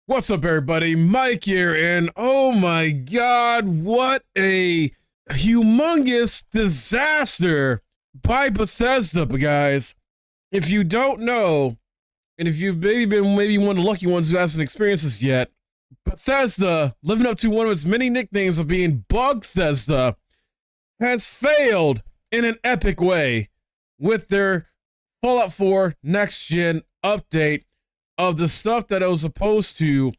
What's up, everybody? Mike here, and oh my god, what a humongous disaster by Bethesda, guys. If you don't know, and if you've maybe been one of the lucky ones who hasn't experienced this yet, Bethesda, living up to one of its many nicknames of being Bugthesda, has failed in an epic way with their Fallout 4 Next Gen update of the stuff that it was supposed to,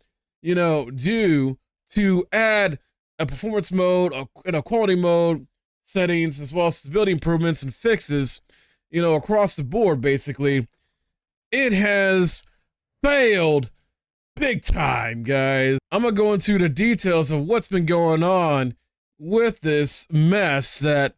do to add a performance mode and a quality mode settings, as well as stability improvements and fixes, across the board, basically. It has failed big time, guys. I'm going to go into the details of what's been going on with this mess that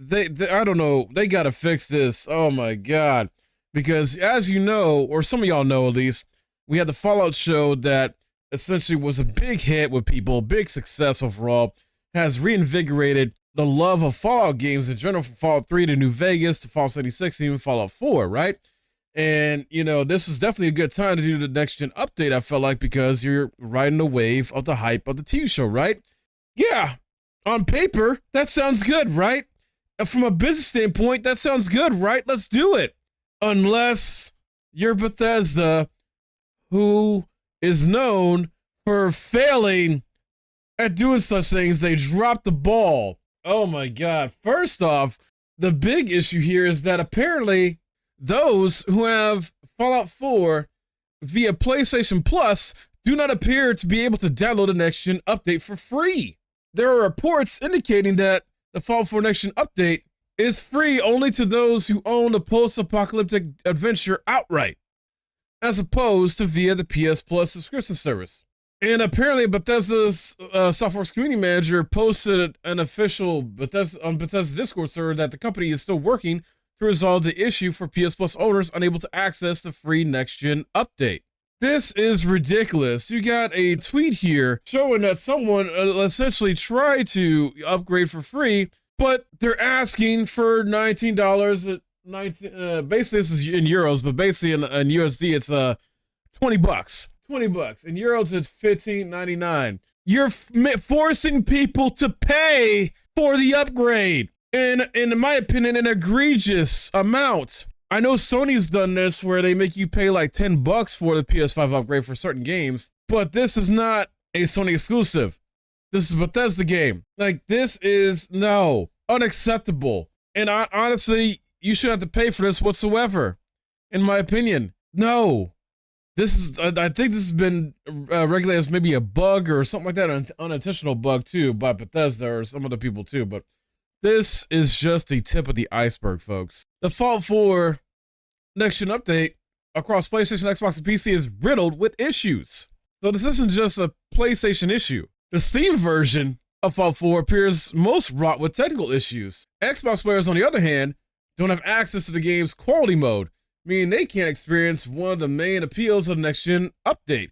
I don't know, they got to fix this. Oh my God. Because as you know, or some of y'all know at least, we had the Fallout show that essentially was a big hit with people, big success overall, has reinvigorated the love of Fallout games in general, from Fallout 3 to New Vegas to Fallout 76 and even Fallout 4, right? And, this is definitely a good time to do the next gen update, I felt like, because you're riding the wave of the hype of the TV show, right? Yeah, on paper, that sounds good, right? And from a business standpoint, that sounds good, right? Let's do it. Unless you're Bethesda, who is known for failing at doing such things. They dropped the ball. Oh my God. First off, the big issue here is that apparently those who have Fallout 4 via PlayStation Plus do not appear to be able to download the Next Gen update for free. There are reports indicating that the Fallout 4 Next Gen update is free only to those who own the post-apocalyptic adventure outright, as opposed to via the PS Plus subscription service. And apparently Bethesda's software community manager posted an official Bethesda Discord server that the company is still working to resolve the issue for PS Plus owners unable to access the free Next Gen update. This is ridiculous. You got a tweet here showing that someone essentially tried to upgrade for free, but they're asking for $19. Basically, this is in euros, but basically in USD, it's $20. $20. In euros, it's $15.99. You're forcing people to pay for the upgrade, and in my opinion, an egregious amount. I know Sony's done this where they make you pay like $10 for the PS5 upgrade for certain games, but this is not a Sony exclusive. This is a Bethesda game. Like, this is, no, unacceptable. And honestly, you shouldn't have to pay for this whatsoever, in my opinion. No. This is, I think this has been regulated as maybe a bug or something like that, an unintentional bug too, by Bethesda or some other people too, but this is just the tip of the iceberg, folks. The Fallout 4 Next Gen update across PlayStation, Xbox, and PC is riddled with issues. So this isn't just a PlayStation issue. The Steam version of Fallout 4 appears most wrought with technical issues. Xbox players, on the other hand, don't have access to the game's quality mode, meaning they can't experience one of the main appeals of the Next Gen update,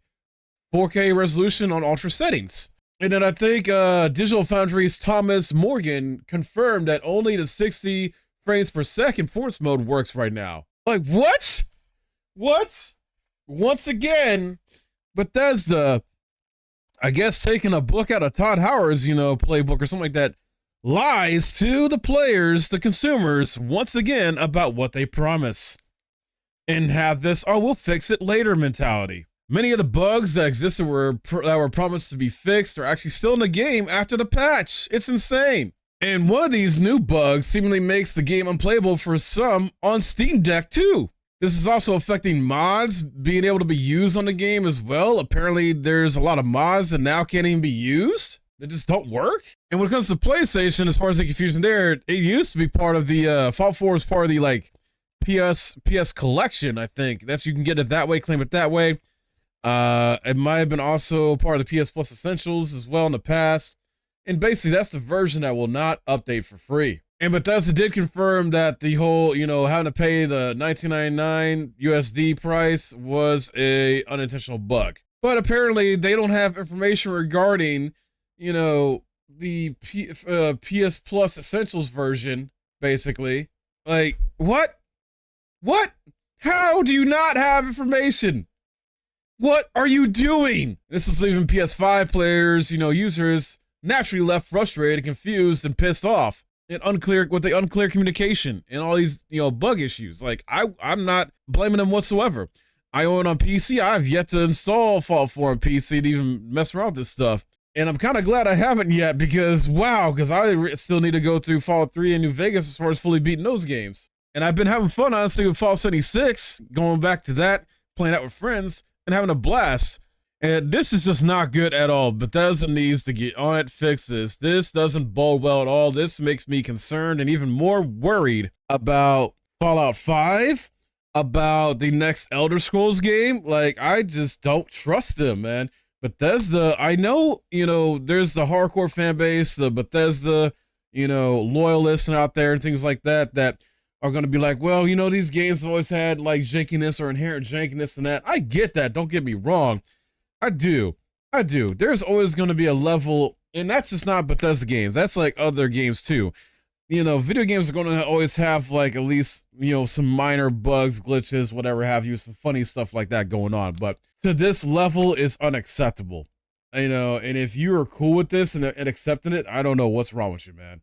4K resolution on ultra settings. And then I think Digital Foundry's Thomas Morgan confirmed that only the 60 frames per second performance mode works right now. Like, what? What? Once again, Bethesda, I guess taking a book out of Todd Howard's, playbook or something like that, lies to the players, the consumers, once again about what they promise. And have this, oh, we'll fix it later mentality. Many of the bugs that existed that were promised to be fixed are actually still in the game after the patch. It's insane. And one of these new bugs seemingly makes the game unplayable for some on Steam Deck too. This is also affecting mods being able to be used on the game as well. Apparently there's a lot of mods that now can't even be used. They just don't work. And when it comes to PlayStation, as far as the confusion there, it used to be part of the, Fallout 4 is part of the PS collection, I think. That's, you can get it that way, claim it that way. It might have been also part of the PS Plus Essentials as well in the past. And basically, that's the version that will not update for free. And Bethesda did confirm that the whole, having to pay the $19.99 USD price was a unintentional bug. But apparently, they don't have information regarding, the PS Plus Essentials version, basically. Like, what? What? How do you not have information? What are you doing? This is leaving PS5 players, users naturally left frustrated, confused, and pissed off. And unclear with the unclear communication and all these, bug issues. Like I'm not blaming them whatsoever. I own on PC. I've yet to install Fallout 4 on PC to even mess around with this stuff. And I'm kind of glad I haven't yet because I still need to go through Fallout 3 and New Vegas as far as fully beating those games. And I've been having fun, honestly, with Fallout 76, going back to that, playing out with friends, and having a blast. And this is just not good at all. Bethesda needs to get on it, fix this. This doesn't bode well at all. This makes me concerned and even more worried about Fallout 5, about the next Elder Scrolls game. Like, I just don't trust them, man. Bethesda, I know, there's the hardcore fan base, the Bethesda, loyalists out there and things like that are going to be like, well, these games always had like jankiness or inherent jankiness and that. I get that. Don't get me wrong. I do. There's always going to be a level, and that's just not Bethesda games. That's like other games too. Video games are going to always have like at least, some minor bugs, glitches, whatever have you, some funny stuff like that going on. But to this level is unacceptable, and if you are cool with this and accepting it, I don't know what's wrong with you, man.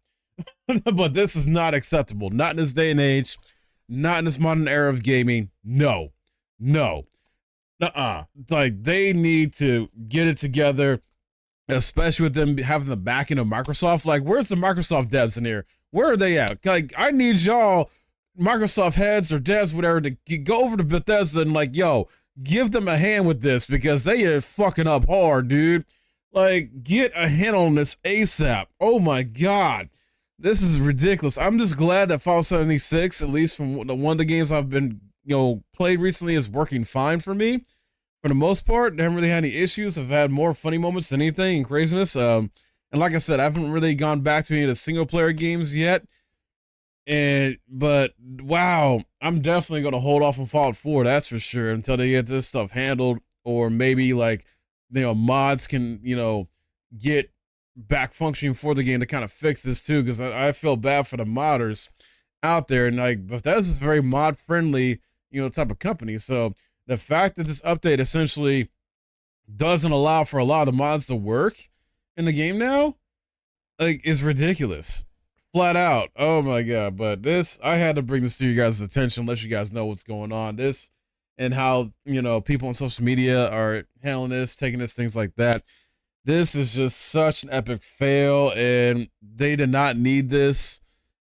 But this is not acceptable. Not in this day and age, not in this modern era of gaming. No. Like, they need to get it together, especially with them having the backing of Microsoft. Like, where's the Microsoft devs in here? Where are they at? Like, I need y'all, Microsoft heads or devs, whatever, to go over to Bethesda and like, yo, give them a hand with this because they are fucking up hard, dude. Like, get a handle on this ASAP. Oh my God. This is ridiculous. I'm just glad that Fallout 76, at least from one of the games I've been, played recently, is working fine for me. For the most part, I haven't really had any issues. I've had more funny moments than anything and craziness. And like I said, I haven't really gone back to any of the single player games yet. But wow, I'm definitely gonna hold off on Fallout 4, that's for sure, until they get this stuff handled, or maybe like mods can get back functioning for the game to kind of fix this too, because I feel bad for the modders out there, and like Bethesda's very mod friendly type of company. So the fact that this update essentially doesn't allow for a lot of the mods to work in the game now, like, is ridiculous, flat out. Oh my God. But this, I had to bring this to you guys' attention, let you guys know what's going on, this, and how people on social media are handling this, taking this, things like that. This is just such an epic fail, and they did not need this.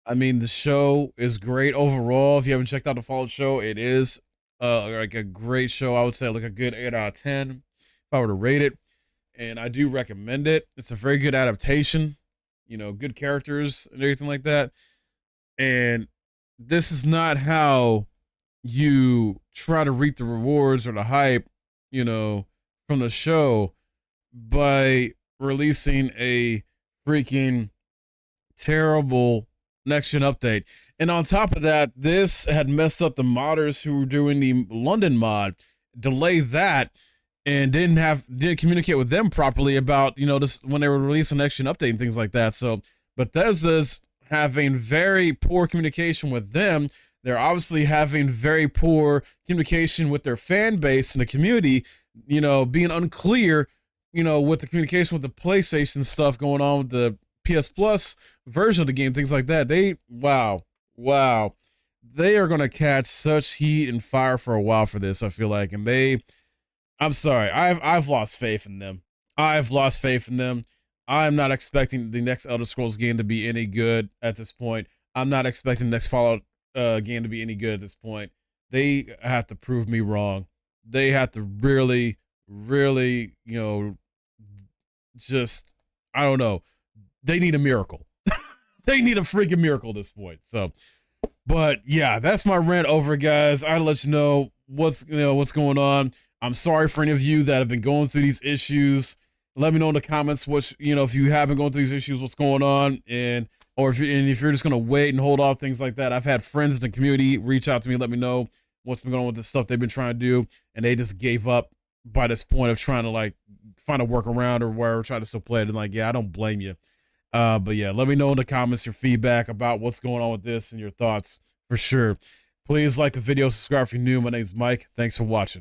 I mean, the show is great overall. If you haven't checked out the Fallout show, it is like a great show. I would say like a good 8 out of 10 if I were to rate it, and I do recommend it. It's a very good adaptation, good characters and everything like that. And this is not how you try to reap the rewards or the hype, from the show, by releasing a freaking terrible next gen update. And on top of that, this had messed up the modders who were doing the London mod, delay that, and didn't communicate with them properly about this when they were releasing next gen update and things like that. So Bethesda's having very poor communication with them. They're obviously having very poor communication with their fan base and the community, being unclear with the communication with the PlayStation stuff going on with the PS Plus version of the game, things like that. Wow. They are going to catch such heat and fire for a while for this, I feel like. And I'm sorry, I've lost faith in them. I'm not expecting the next Elder Scrolls game to be any good at this point. I'm not expecting the next Fallout game to be any good at this point. They have to prove me wrong. They have to really, just, I don't know. They need a miracle. They need a freaking miracle at this point. So, but yeah, that's my rant over, guys. I'll let you know what's going on. I'm sorry for any of you that have been going through these issues. Let me know in the comments if you have been going through these issues, what's going on, or if you're just gonna wait and hold off, things like that. I've had friends in the community reach out to me, let me know what's been going on with this stuff they've been trying to do, and they just gave up by this point of trying to like find a workaround or whatever, try to still play it. And like, yeah, I don't blame you. But yeah, let me know in the comments your feedback about what's going on with this and your thoughts for sure. Please like the video, subscribe if you're new. My name's Mike. Thanks for watching.